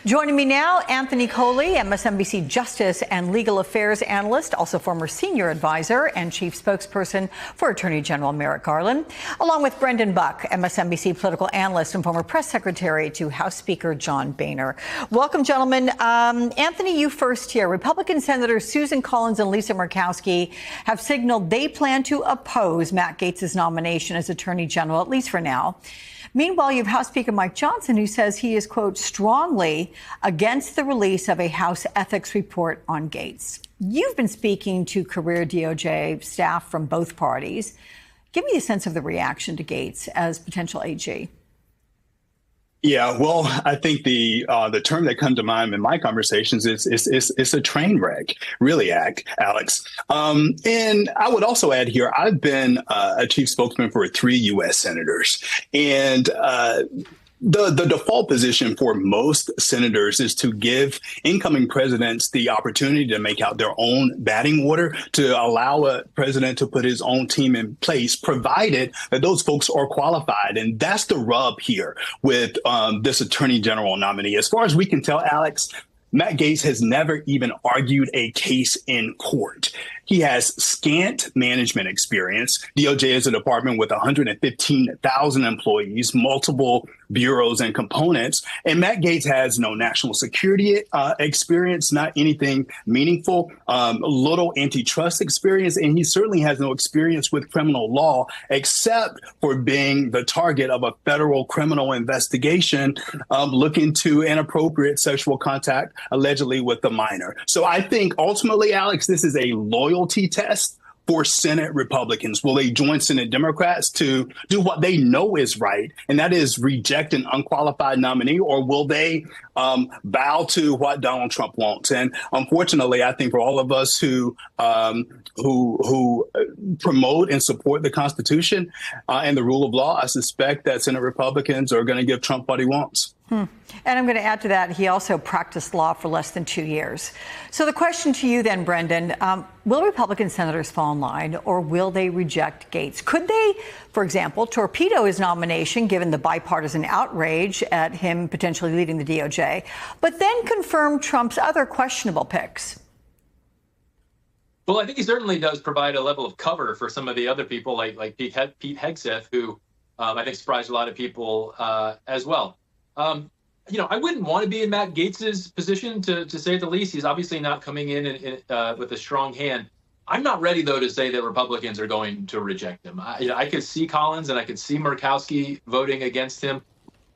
Joining me now, Anthony Coley, MSNBC Justice and Legal Affairs Analyst, also former Senior Advisor and Chief Spokesperson for Attorney General Merrick Garland, along with Brendan Buck, MSNBC Political Analyst and former Press Secretary to House Speaker John Boehner. Welcome, gentlemen. Anthony, you first here. Republican Senators Susan Collins and Lisa Murkowski have signaled they plan to oppose Matt Gaetz's nomination as Attorney General, at least for now. Meanwhile, you have House Speaker Mike Johnson, who says he is, quote, strongly against the release of a House ethics report on Gaetz. You've been speaking to career DOJ staff from both parties. Give me a sense of the reaction to Gaetz as potential AG. Yeah, well, I think the term that comes to mind in my conversations is a train wreck, really, Alex. And I would also add here, I've been a chief spokesman for 3 U.S. senators, and the default position for most senators is to give incoming presidents the opportunity to make out their own batting order, to allow a president to put his own team in place, provided that those folks are qualified. And that's the rub here with this attorney general nominee. As far as we can tell, Alex, Matt Gaetz has never even argued a case in court. He has scant management experience. DOJ is a department with 115,000 employees, multiple bureaus and components. And Matt Gaetz has no national security experience, not anything meaningful, little antitrust experience. And he certainly has no experience with criminal law, except for being the target of a federal criminal investigation looking to inappropriate sexual contact, allegedly with a minor. So I think ultimately, Alex, this is a loyalty test for Senate Republicans. Will they join Senate Democrats to do what they know is right, and that is reject an unqualified nominee, or will they bow to what Donald Trump wants? And unfortunately, I think for all of us who promote and support the Constitution and the rule of law, I suspect that Senate Republicans are going to give Trump what he wants. And I'm going to add to that, he also practiced law for less than 2 years. So the question to you then, Brendan, will Republican senators fall in line, or will they reject Gaetz? Could they, for example, torpedo his nomination, given the bipartisan outrage at him potentially leading the DOJ, but then confirm Trump's other questionable picks? Well, I think he certainly does provide a level of cover for some of the other people like Pete Hegseth, who I think surprised a lot of people as well. I wouldn't want to be in Matt Gaetz's position, to say the least. He's obviously not coming in with a strong hand. I'm not ready, though, to say that Republicans are going to reject him. I could see Collins and I could see Murkowski voting against him.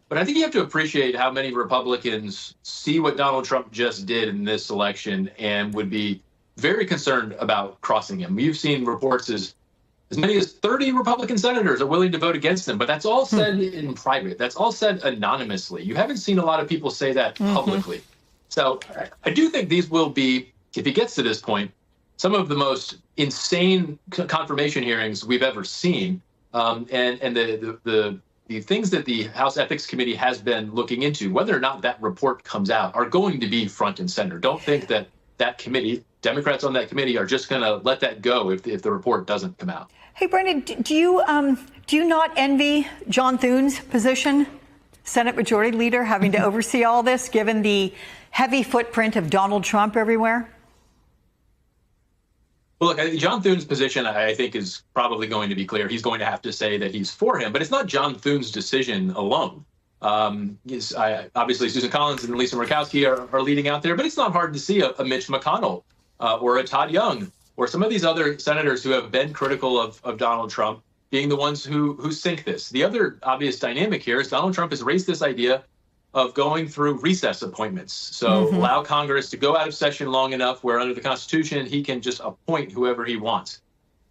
But I think you have to appreciate how many Republicans see what Donald Trump just did in this election and would be very concerned about crossing him. You've seen reports as many as 30 Republican senators are willing to vote against him, but that's all said in private. That's all said anonymously. You haven't seen a lot of people say that publicly. So I do think these will be, if he gets to this point, some of the most insane confirmation hearings we've ever seen. And the things that the House Ethics Committee has been looking into, whether or not that report comes out, are going to be front and center. Don't think that committee, Democrats on that committee, are just going to let that go if the report doesn't come out. Hey, Brendan, do you not envy John Thune's position, Senate Majority Leader, having to oversee all this, given the heavy footprint of Donald Trump everywhere? Well, look, John Thune's position, I think, is probably going to be clear. He's going to have to say that he's for him, but it's not John Thune's decision alone. Obviously, Susan Collins and Lisa Murkowski are leading out there, but it's not hard to see a Mitch McConnell or a Todd Young or some of these other senators who have been critical of Donald Trump being the ones who sink this. The other obvious dynamic here is Donald Trump has raised this idea of going through recess appointments. So allow Congress to go out of session long enough where under the Constitution he can just appoint whoever he wants.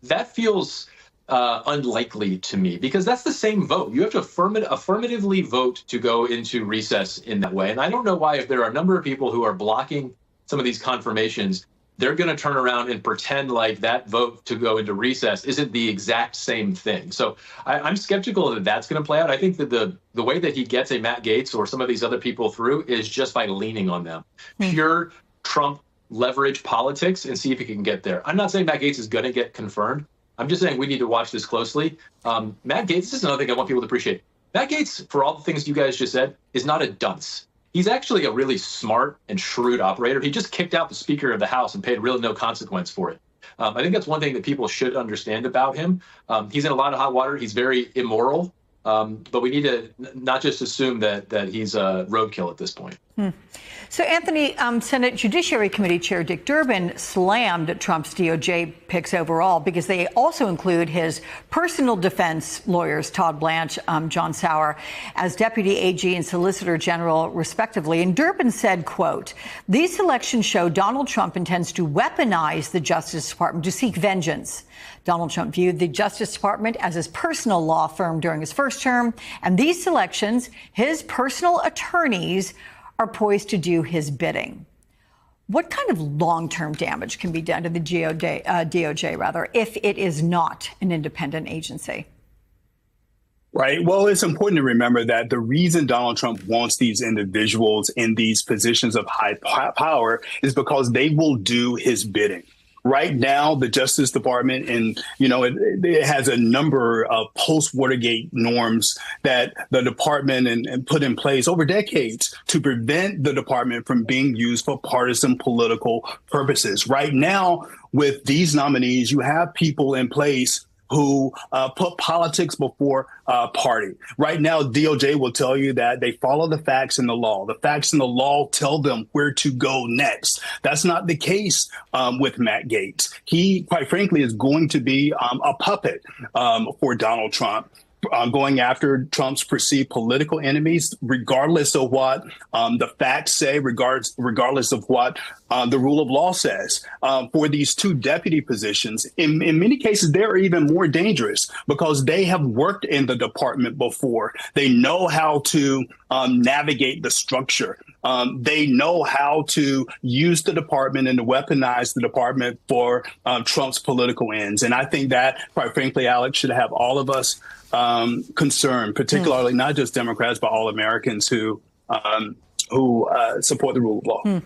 That feels unlikely to me, because that's the same vote. You have to affirmatively vote to go into recess in that way. And I don't know why, if there are a number of people who are blocking some of these confirmations, they're going to turn around and pretend like that vote to go into recess isn't the exact same thing. So I'm skeptical that that's going to play out. I think that the way that he gets a Matt Gaetz or some of these other people through is just by leaning on them. Pure Trump leverage politics, and see if he can get there. I'm not saying Matt Gaetz is going to get confirmed. I'm just saying we need to watch this closely. Matt Gaetz, this is another thing I want people to appreciate. Matt Gaetz, for all the things you guys just said, is not a dunce. He's actually a really smart and shrewd operator. He just kicked out the Speaker of the House and paid really no consequence for it. I think that's one thing that people should understand about him. He's in a lot of hot water. He's very immoral. But we need to not just assume that he's a roadkill at this point. So, Anthony, Senate Judiciary Committee Chair Dick Durbin slammed Trump's DOJ picks overall because they also include his personal defense lawyers, Todd Blanche, John Sauer, as Deputy AG and Solicitor General, respectively. And Durbin said, quote, "These selections show Donald Trump intends to weaponize the Justice Department to seek vengeance." Donald Trump viewed the Justice Department as his personal law firm during his first term, and these selections, his personal attorneys, are poised to do his bidding. What kind of long-term damage can be done to the DOJ, if it is not an independent agency? Right. Well, it's important to remember that the reason Donald Trump wants these individuals in these positions of high power is because they will do his bidding. Right now, the Justice Department, and it has a number of post-Watergate norms that the department and put in place over decades to prevent the department from being used for partisan political purposes. Right now, with these nominees, you have people in place who put politics before party. Right now, DOJ will tell you that they follow the facts and the law. The facts and the law tell them where to go next. That's not the case with Matt Gaetz. He, quite frankly, is going to be a puppet for Donald Trump. Going after Trump's perceived political enemies, regardless of what the facts say, regardless of what the rule of law says. For these two deputy positions, in many cases, they're even more dangerous because they have worked in the department before. They know how to navigate the structure. They know how to use the department and to weaponize the department for Trump's political ends. And I think that, quite frankly, Alex, should have all of us concerned, particularly not just Democrats, but all Americans who support the rule of law.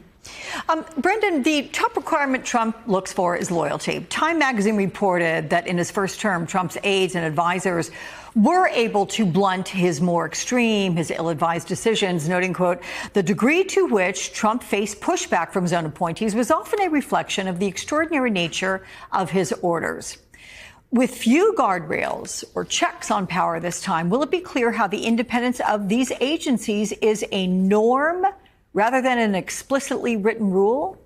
Brendan, the top requirement Trump looks for is loyalty. Time magazine reported that in his first term, Trump's aides and advisors were able to blunt his more extreme, his ill-advised decisions, noting, quote, "The degree to which Trump faced pushback from his own appointees was often a reflection of the extraordinary nature of his orders." With few guardrails or checks on power this time, will it be clear how the independence of these agencies is a norm rather than an explicitly written rule?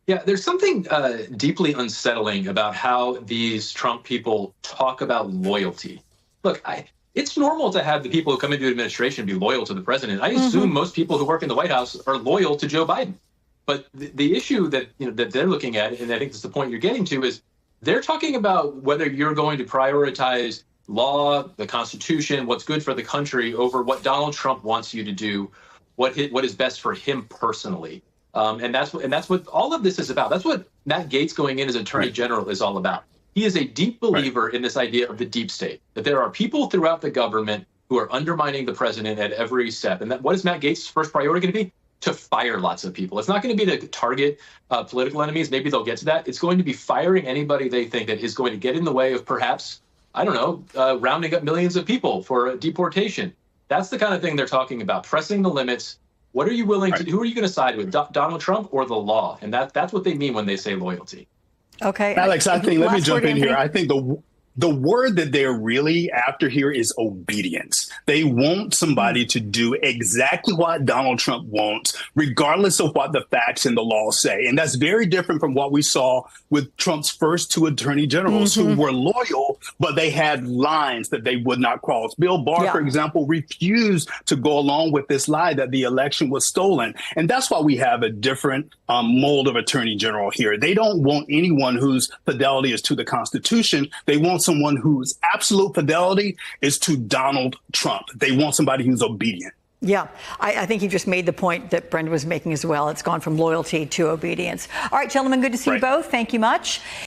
Yeah, there's something deeply unsettling about how these Trump people talk about loyalty. Look, it's normal to have the people who come into the administration be loyal to the president. I assume most people who work in the White House are loyal to Joe Biden. But the issue that that they're looking at, and I think this is the point you're getting to, is they're talking about whether you're going to prioritize law, the Constitution, what's good for the country over what Donald Trump wants you to do, what is best for him personally. And that's what all of this is about. That's what Matt Gaetz going in as Attorney General is all about. He is a deep believer in this idea of the deep state, that there are people throughout the government who are undermining the president at every step. And what is Matt Gaetz' first priority going to be? To fire lots of people. It's not going to be to target political enemies. Maybe they'll get to that. It's going to be firing anybody they think that is going to get in the way of perhaps, I don't know, rounding up millions of people for deportation. That's the kind of thing they're talking about, pressing the limits. What are you willing to do? Who are you going to side with, Donald Trump or the law? And that's what they mean when they say loyalty. Okay. Alex, I think, let me jump in here. I think the word that they're really after here is obedience. They want somebody to do exactly what Donald Trump wants, regardless of what the facts and the law say. And that's very different from what we saw with Trump's first two attorney generals who were loyal, but they had lines that they would not cross. Bill Barr, for example, refused to go along with this lie that the election was stolen. And that's why we have a different mold of attorney general here. They don't want anyone whose fidelity is to the Constitution. They want someone whose absolute fidelity is to Donald Trump. They want somebody who's obedient. Yeah, I think you just made the point that Brenda was making as well. It's gone from loyalty to obedience. All right, gentlemen, good to see you both. Thank you much.